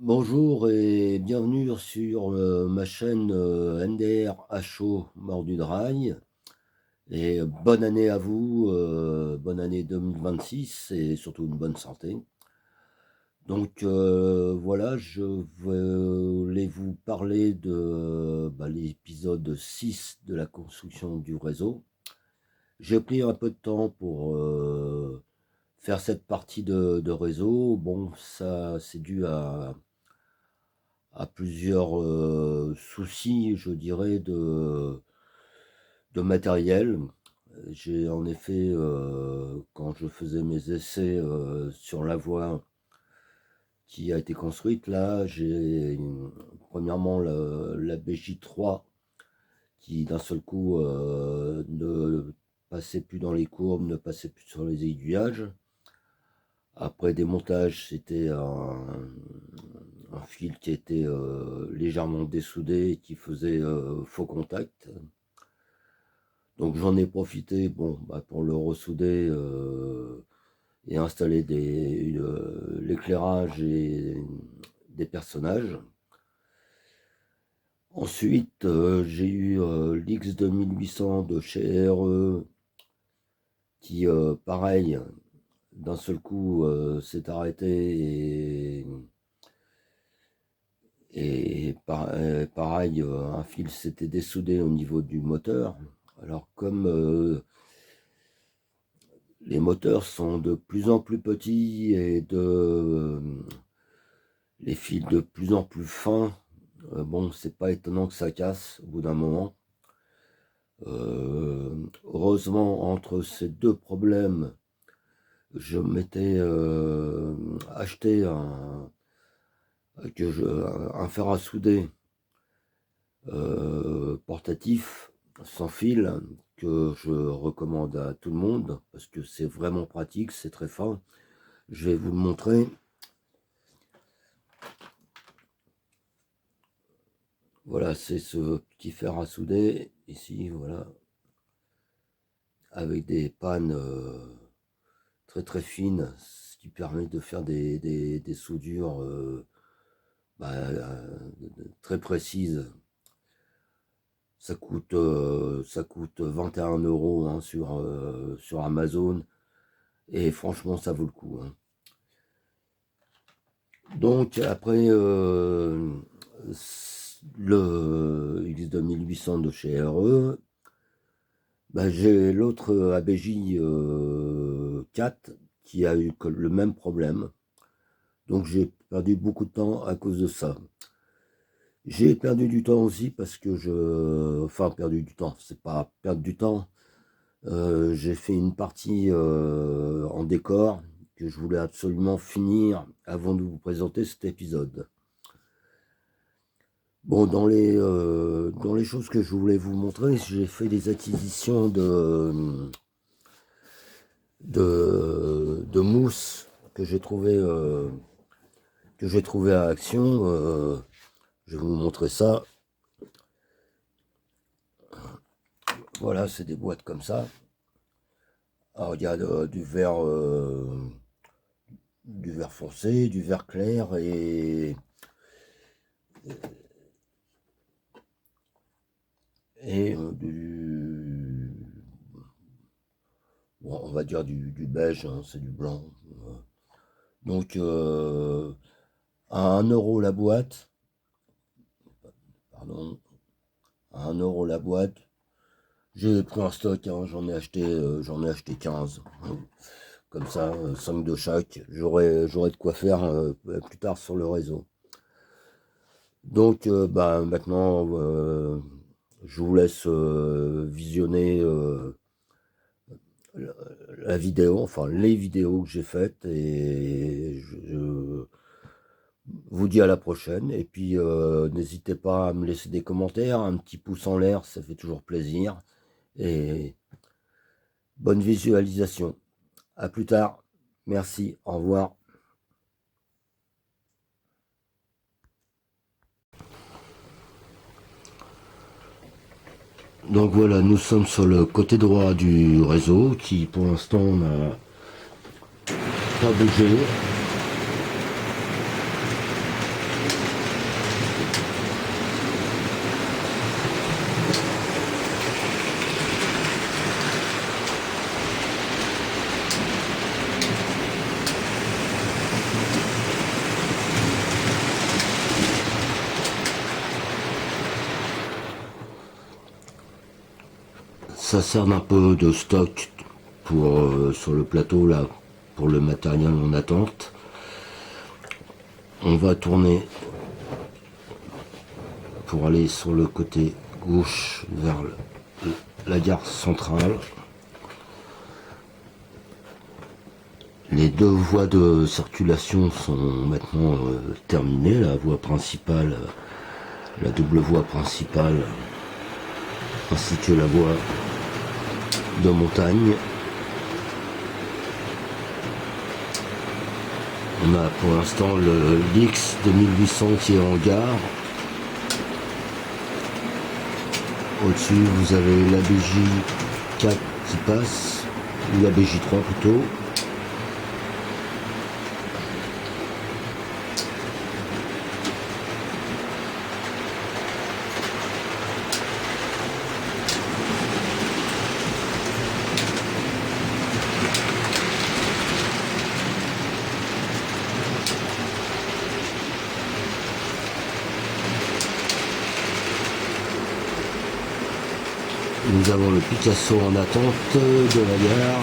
Bonjour et bienvenue sur ma chaîne NDR HO Mordu de Rail. Et bonne année à vous, bonne année 2026 et surtout une bonne santé. Donc voilà, je voulais vous parler de l'épisode 6 de la construction du réseau. J'ai pris un peu de temps pour faire cette partie de réseau. Bon, ça c'est dû à plusieurs soucis, je dirais, de matériel. J'ai en effet, quand je faisais mes essais sur la voie qui a été construite, là, j'ai premièrement la BJ3 qui d'un seul coup ne passait plus dans les courbes, ne passait plus sur les aiguillages. Après démontage, c'était un fil qui était légèrement dessoudé et qui faisait faux contact. Donc j'en ai profité pour le ressouder et installer l'éclairage et des personnages. Ensuite, j'ai eu l'X2800 de chez RE qui, pareil, d'un seul coup s'est arrêté et pareil, un fil s'était dessoudé au niveau du moteur. Alors comme les moteurs sont de plus en plus petits et les fils de plus en plus fins, bon, c'est pas étonnant que ça casse au bout d'un moment. Heureusement, entre ces deux problèmes, je m'étais acheté un fer à souder portatif sans fil que je recommande à tout le monde parce que c'est vraiment pratique, c'est très fin. Je vais vous le montrer. Voilà, c'est ce petit fer à souder ici, voilà, avec des pannes très très fines, ce qui permet de faire des soudures très précises. Ça coûte 21 € hein, sur Amazon et franchement ça vaut le coup. Hein. Donc après le X2800 de chez RE, j'ai l'autre ABJ 4 qui a eu le même problème. Donc j'ai perdu beaucoup de temps à cause de ça. J'ai perdu du temps aussi parce que enfin perdu du temps, c'est pas perdre du temps. J'ai fait une partie en décor que je voulais absolument finir avant de vous présenter cet épisode. Bon, dans les choses que je voulais vous montrer, j'ai fait des acquisitions de mousse que j'ai trouvé à Action. Je vais vous montrer ça. Voilà, c'est des boîtes comme ça. Alors il y a du vert foncé, du vert clair et on va dire du beige, hein, c'est du blanc. Donc à 1 € la boîte, pardon, à 1 € la boîte. J'ai pris un stock, hein, j'en ai acheté 15. Comme ça, 5 de chaque. J'aurai de quoi faire plus tard sur le réseau. Donc maintenant, je vous laisse visionner la vidéo, enfin les vidéos que j'ai faites et je vous dis à la prochaine. Et puis n'hésitez pas à me laisser des commentaires, un petit pouce en l'air, ça fait toujours plaisir. Et bonne visualisation. À plus tard. Merci. Au revoir. Donc voilà, nous sommes sur le côté droit du réseau qui pour l'instant n'a pas bougé. ça sert d'un peu de stock pour sur le plateau là, pour le matériel en attente. On va tourner pour aller sur le côté gauche vers la gare centrale. Les deux voies de circulation sont maintenant terminées. La voie principale, la double voie principale, ainsi que la voie de montagne. On a pour l'instant le Lix 2800 qui est en gare. Au-dessus, vous avez la BJ4 qui passe, ou la BJ3 plutôt. Nous avons le Picasso en attente de la gare.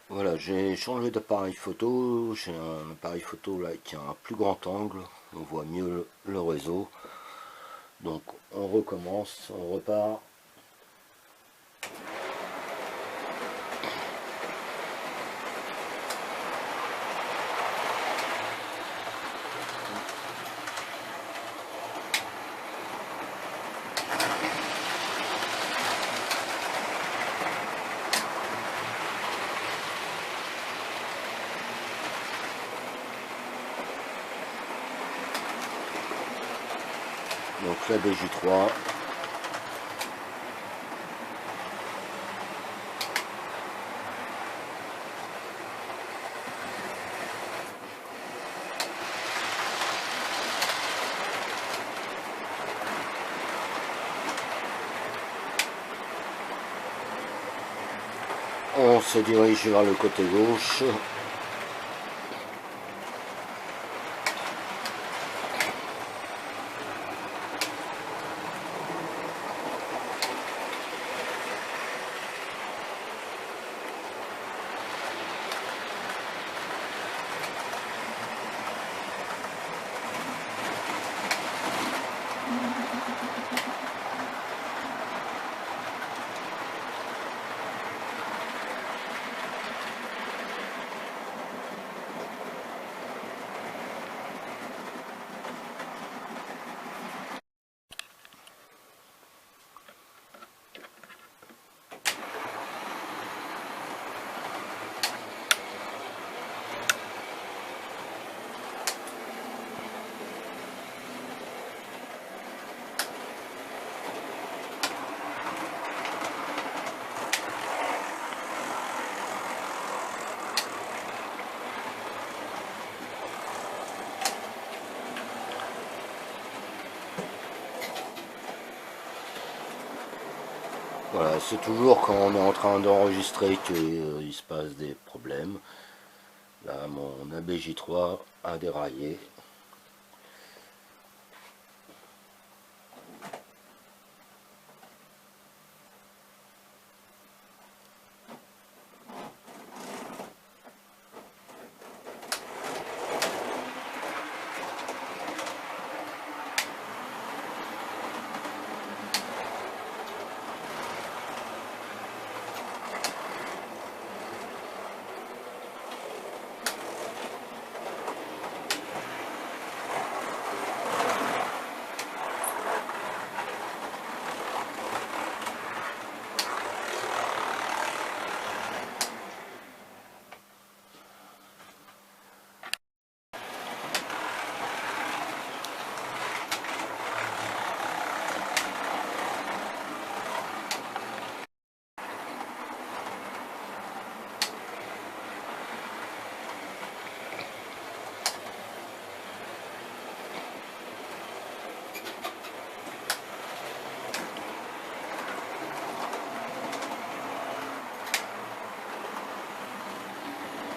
Voilà, j'ai changé d'appareil photo. J'ai un appareil photo là qui a un plus grand angle. On voit mieux le réseau. Donc on recommence, on repart. Donc la BJ3. On se dirige vers le côté gauche. Voilà, c'est toujours quand on est en train d'enregistrer qu'il se passe des problèmes. Là, mon ABJ3 a déraillé.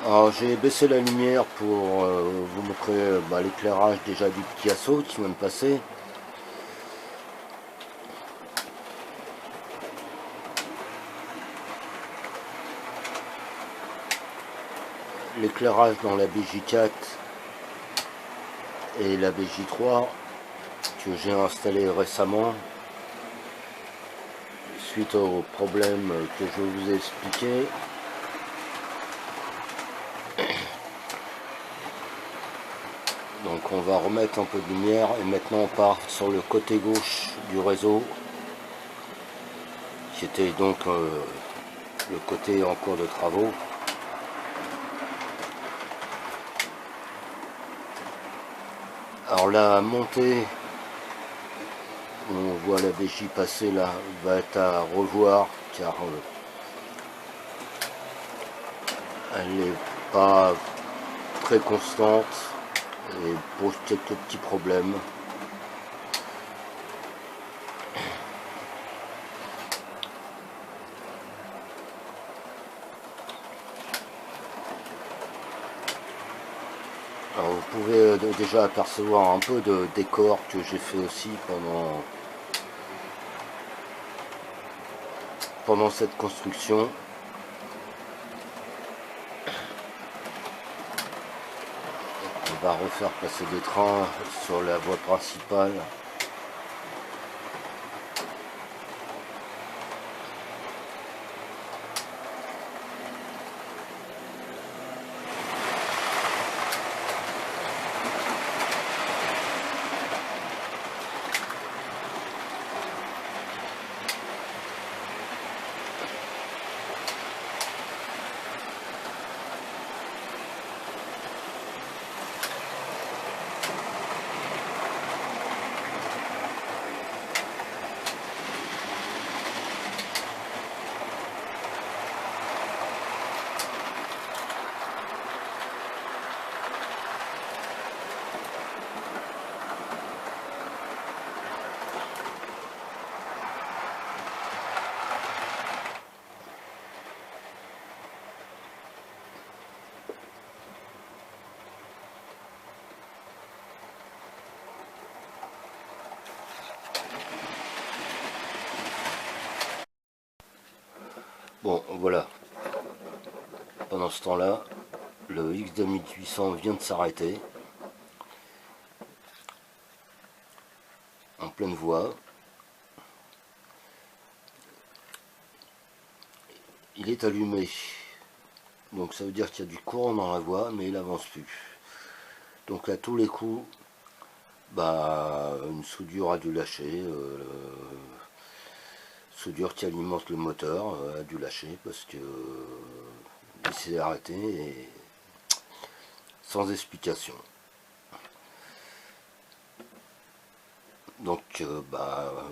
Alors j'ai baissé la lumière pour vous montrer l'éclairage déjà du petit assaut qui vient de passer. L'éclairage dans la BJ4 et la BJ3 que j'ai installé récemment suite au problème que je vous ai expliqué. Donc on va remettre un peu de lumière et maintenant on part sur le côté gauche du réseau qui était donc le côté en cours de travaux. Alors la montée, on voit la BJ passer là, va être à revoir car elle n'est pas très constante et pose quelques petits problèmes. Alors vous pouvez déjà apercevoir un peu de décor que j'ai fait aussi pendant cette construction. On va refaire passer des trains sur la voie principale. Bon, voilà. Pendant ce temps-là, le X2800 vient de s'arrêter en pleine voie. Il est allumé. Donc ça veut dire qu'il y a du courant dans la voie, mais il avance plus. Donc à tous les coups, une soudure a dû lâcher. Soudure qui alimente le moteur a dû lâcher parce que il s'est arrêté et sans explication. Donc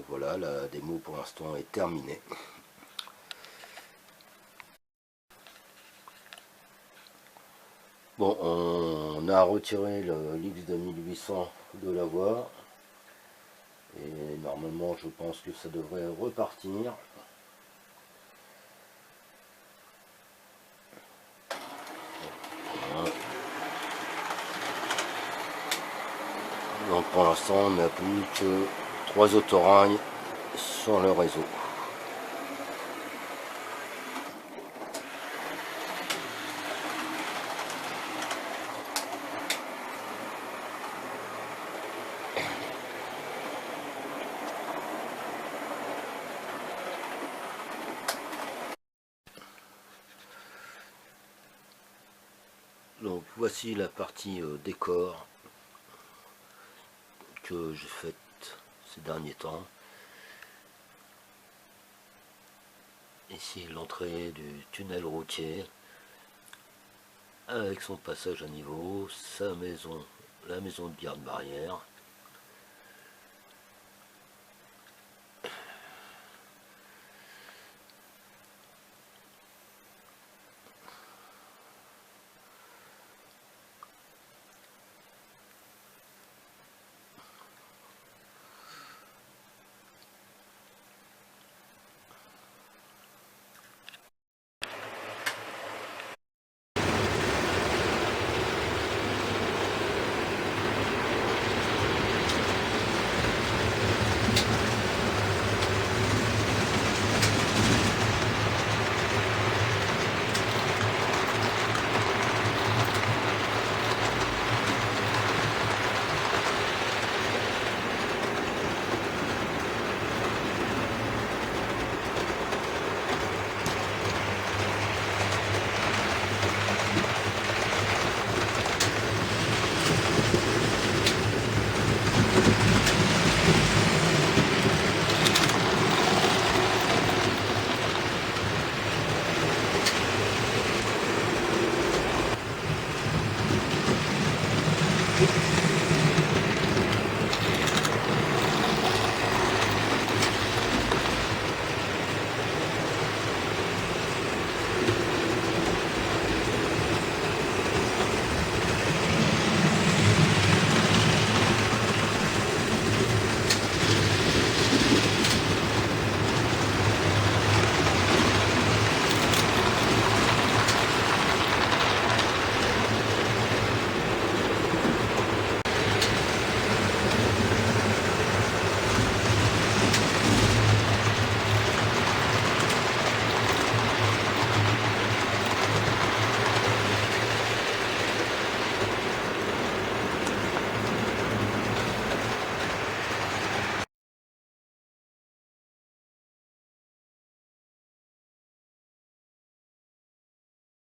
voilà, la démo pour l'instant est terminée. Bon, on a retiré le l'X2800 de la voie et normalement je pense que ça devrait repartir. Voilà. Donc pour l'instant on n'a plus que 3 autorails sur le réseau. Donc voici la partie décor que j'ai faite ces derniers temps. Ici l'entrée du tunnel routier avec son passage à niveau, sa maison, la maison de garde-barrière.